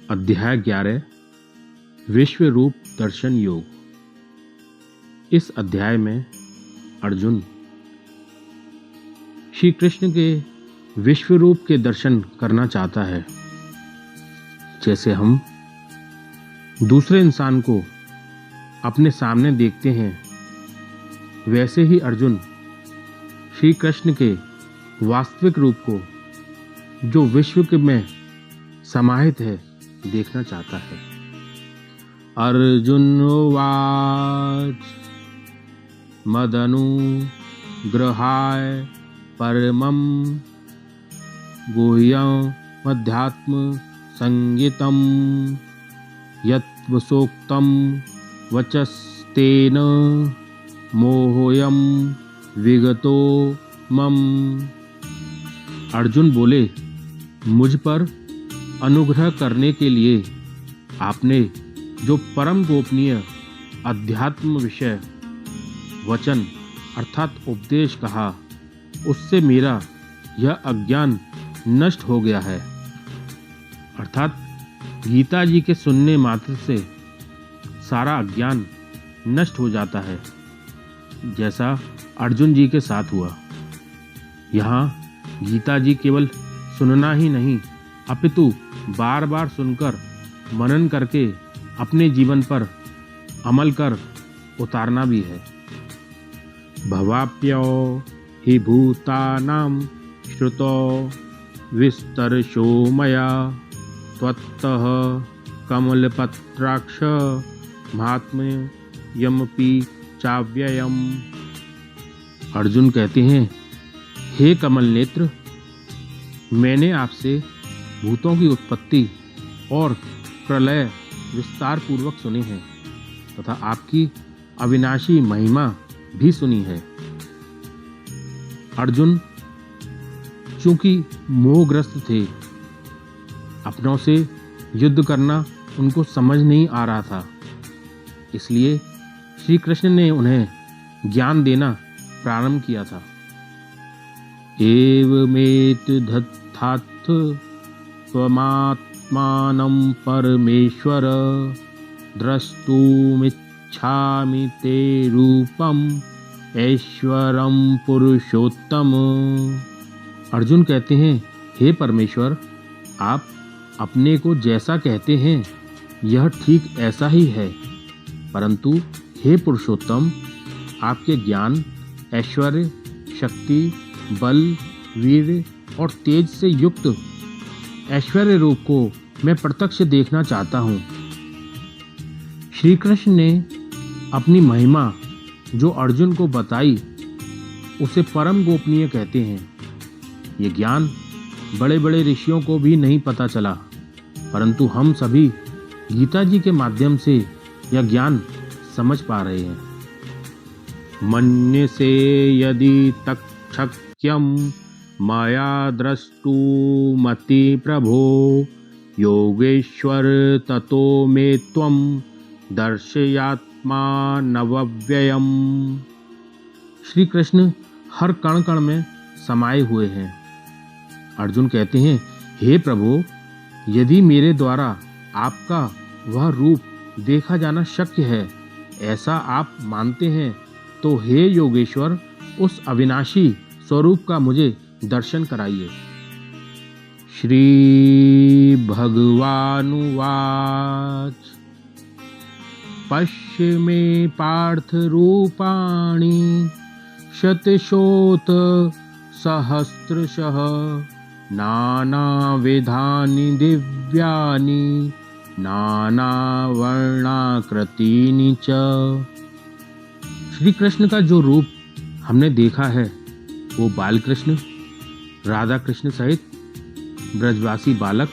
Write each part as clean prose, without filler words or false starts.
अध्याय 11 विश्व रूप दर्शन योग। इस अध्याय में अर्जुन श्री कृष्ण के विश्व रूप के दर्शन करना चाहता है। जैसे हम दूसरे इंसान को अपने सामने देखते हैं, वैसे ही अर्जुन श्री कृष्ण के वास्तविक रूप को, जो विश्व के में समाहित है, देखना चाहता है। अर्जुन उवाच मदनुग्रहाय परमं गुह्यम् अध्यात्म संगीतं यत्वसोक्तं वचस्तेन मोहोऽयं विगतो मम। अर्जुन बोले, मुझ पर अनुग्रह करने के लिए आपने जो परम गोपनीय अध्यात्म विषय वचन अर्थात उपदेश कहा, उससे मेरा यह अज्ञान नष्ट हो गया है। अर्थात गीता जी के सुनने मात्र से सारा अज्ञान नष्ट हो जाता है, जैसा अर्जुन जी के साथ हुआ। यहाँ गीता जी केवल सुनना ही नहीं, अपितु बार बार सुनकर मनन करके अपने जीवन पर अमल कर उतारना भी है। भवाप्यो हि भूतानां श्रुतो विस्तरशो मया त्वत्तः कमलपत्राक्ष महात्म्यमपि चाव्ययम्। अर्जुन कहते हैं, हे कमल नेत्र, मैंने आपसे भूतों की उत्पत्ति और प्रलय विस्तार पूर्वक सुने हैं तथा आपकी अविनाशी महिमा भी सुनी है। अर्जुन चूंकि मोहग्रस्त थे, अपनों से युद्ध करना उनको समझ नहीं आ रहा था, इसलिए श्री कृष्ण ने उन्हें ज्ञान देना प्रारंभ किया था। एवमेतद्धत्थ त्वमात्मानं परमेश्वर द्रष्टुमिच्छामि ते रूपम ऐश्वरम पुरुषोत्तम। अर्जुन कहते हैं, हे परमेश्वर, आप अपने को जैसा कहते हैं यह ठीक ऐसा ही है, परंतु हे पुरुषोत्तम, आपके ज्ञान, ऐश्वर्य, शक्ति, बल, वीर और तेज से युक्त ऐश्वर्य रूप को मैं प्रत्यक्ष देखना चाहता हूँ। श्री कृष्ण ने अपनी महिमा जो अर्जुन को बताई, उसे परम गोपनीय कहते हैं। ये ज्ञान बड़े बड़े ऋषियों को भी नहीं पता चला, परंतु हम सभी गीता जी के माध्यम से यह ज्ञान समझ पा रहे हैं। मन्यसे यदि तच्छक्यं माया द्रष्टुमति प्रभो योगेश्वर ततो मे त्वं दर्शयात्मानमव्ययम्। श्री कृष्ण हर कण कण में समाये हुए हैं। अर्जुन कहते हैं, हे प्रभु, यदि मेरे द्वारा आपका वह रूप देखा जाना शक्य है, ऐसा आप मानते हैं, तो हे योगेश्वर, उस अविनाशी स्वरूप का मुझे दर्शन कराइए। श्री भगवानुवाच पश्य मे पार्थ रूपाणि शतशोत सहस्रशः नानाविधानि दिव्यानि नानावर्णाकृतीनि च। श्री कृष्ण का जो रूप हमने देखा है, वो बाल कृष्ण, राधा कृष्ण सहित ब्रजवासी बालक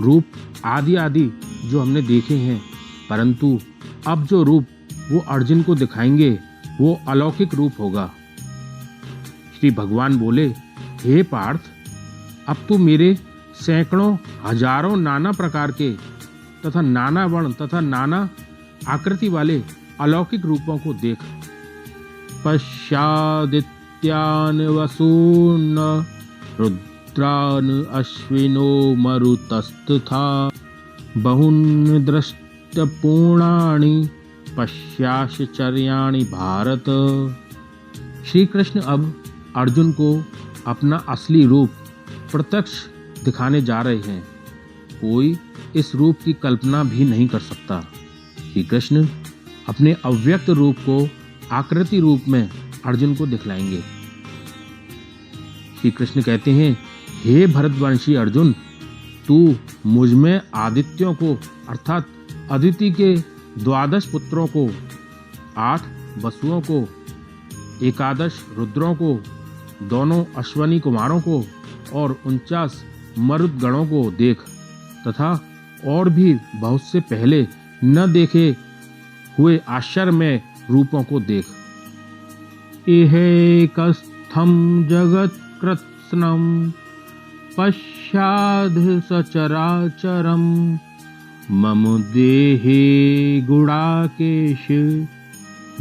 रूप आदि आदि जो हमने देखे हैं, परंतु अब जो रूप वो अर्जुन को दिखाएंगे वो अलौकिक रूप होगा। श्री भगवान बोले, हे पार्थ, अब तू मेरे सैकड़ों हजारों नाना प्रकार के तथा नाना वर्ण तथा नाना आकृति वाले अलौकिक रूपों को देख। पश्यादित्यान वसून रुद्रान अश्विनो मरुतस्तथा बहुन दृष्टपूर्णानि पश्याश्चर्याणि भारत। श्री कृष्ण अब अर्जुन को अपना असली रूप प्रत्यक्ष दिखाने जा रहे हैं। कोई इस रूप की कल्पना भी नहीं कर सकता। श्री कृष्ण अपने अव्यक्त रूप को आकृति रूप में अर्जुन को दिखलाएंगे। श्री कृष्ण कहते हैं, हे भरतवंशी अर्जुन, तू मुझ में आदित्यों को अर्थात अदिति के 12 पुत्रों को, 8 वसुओं को, 11 रुद्रों को, दोनों अश्वनी कुमारों को और 49 मरुदगणों को देख तथा और भी बहुत से पहले न देखे हुए आश्चर्यमय रूपों को देख। इहैकस्थं जगत्कृत्स्नं पश्चाद् सचराचरं मम देहे गुडाकेश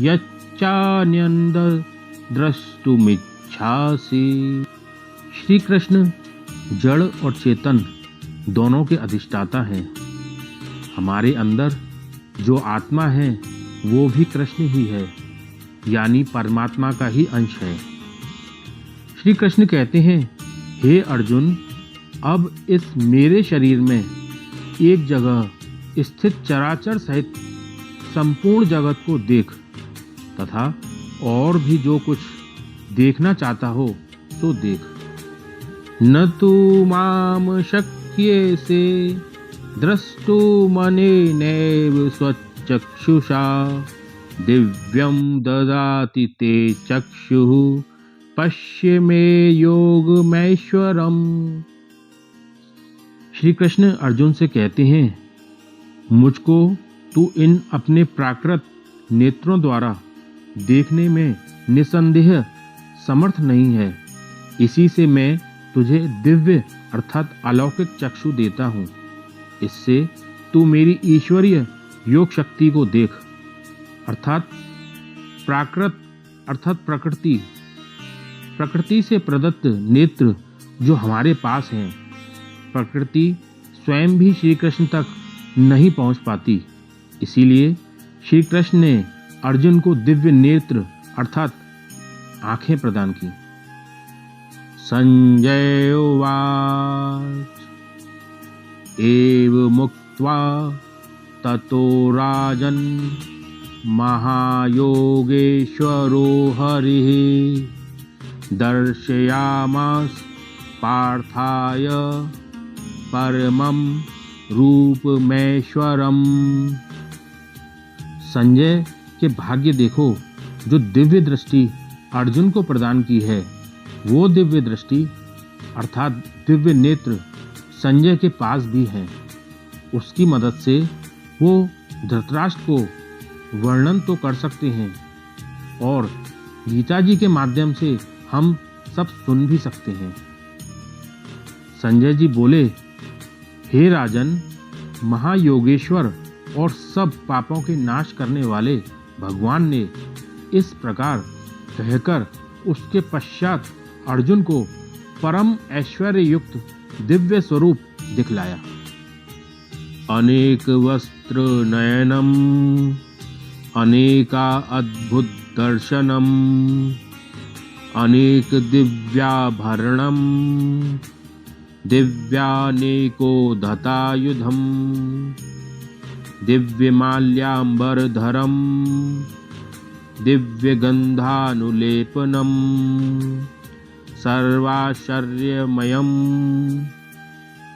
यच्चान्यन्द द्रष्टुमिच्छासि। श्री कृष्ण जड़ और चेतन दोनों के अधिष्ठाता हैं। हमारे अंदर जो आत्मा है वो भी कृष्ण ही है, यानी परमात्मा का ही अंश है। श्री कृष्ण कहते हैं, हे अर्जुन, अब इस मेरे शरीर में एक जगह स्थित चराचर सहित संपूर्ण जगत को देख तथा और भी जो कुछ देखना चाहता हो तो देख। न तू माम शक्यसे द्रष्टुमनेनैव स्वचक्षुषा दिव्यं ददाति ते चक्षुः पश्य मे योगमैश्वरम्। श्री कृष्ण अर्जुन से कहते हैं, मुझको तू इन अपने प्राकृत नेत्रों द्वारा देखने में निसंदेह समर्थ नहीं है। इसी से मैं तुझे दिव्य अर्थात अलौकिक चक्षु देता हूँ। इससे तू मेरी ईश्वरीय योग शक्ति को देख अर्थात प्राकृत अर्थात प्रकृति से प्रदत्त नेत्र जो हमारे पास हैं। प्रकृति स्वयं भी श्री कृष्ण तक नहीं पहुंच पाती। इसीलिए श्री कृष्ण ने अर्जुन को दिव्य नेत्र अर्थात आंखें प्रदान की। संजय उवाच एव मुक्त्वा ततो राजन् महायोगेश्वरो हरिः दर्शयामास पार्थाय परमं रूपमेश्वरम्। संजय के भाग्य देखो, जो दिव्य दृष्टि अर्जुन को प्रदान की है, वो दिव्य दृष्टि अर्थात दिव्य नेत्र संजय के पास भी है। उसकी मदद से वो धृतराष्ट्र को वर्णन तो कर सकते हैं और गीता जी के माध्यम से हम सब सुन भी सकते हैं। संजय जी बोले, हे राजन, महायोगेश्वर और सब पापों के नाश करने वाले भगवान ने इस प्रकार कहकर उसके पश्चात अर्जुन को परम ऐश्वर्य युक्त दिव्य स्वरूप दिखलाया। अनेक वस्त्र नयनम अनेका अद्भुत दर्शनम अनेक दिव्याभरणम दिव्यानेको धतायुधम दिव्यमाल्याम्बरधरम दिव्यगंधानुलेपनम सर्वाश्चर्यमयम्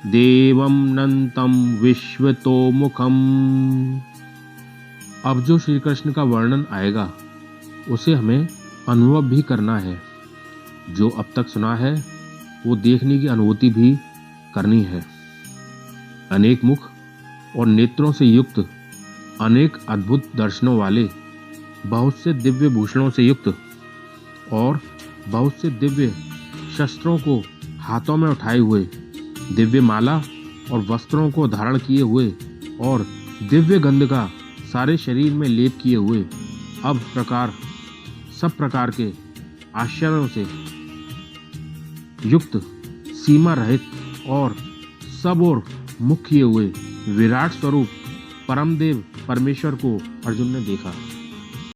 देवं नंतं विश्वतोमुखम्। अब जो श्री कृष्ण का वर्णन आएगा उसे हमें अनुभव भी करना है। जो अब तक सुना है वो देखने की अनुभूति भी करनी है। अनेक मुख और नेत्रों से युक्त, अनेक अद्भुत दर्शनों वाले, बहुत से दिव्य भूषणों से युक्त और बहुत से दिव्य शस्त्रों को हाथों में उठाए हुए, दिव्य माला और वस्त्रों को धारण किए हुए और दिव्य गंध का सारे शरीर में लेप किए हुए, अब सब प्रकार के आश्चर्यों से युक्त, सीमा रहित और सब ओर मुख किए हुए विराट स्वरूप परमदेव परमेश्वर को अर्जुन ने देखा।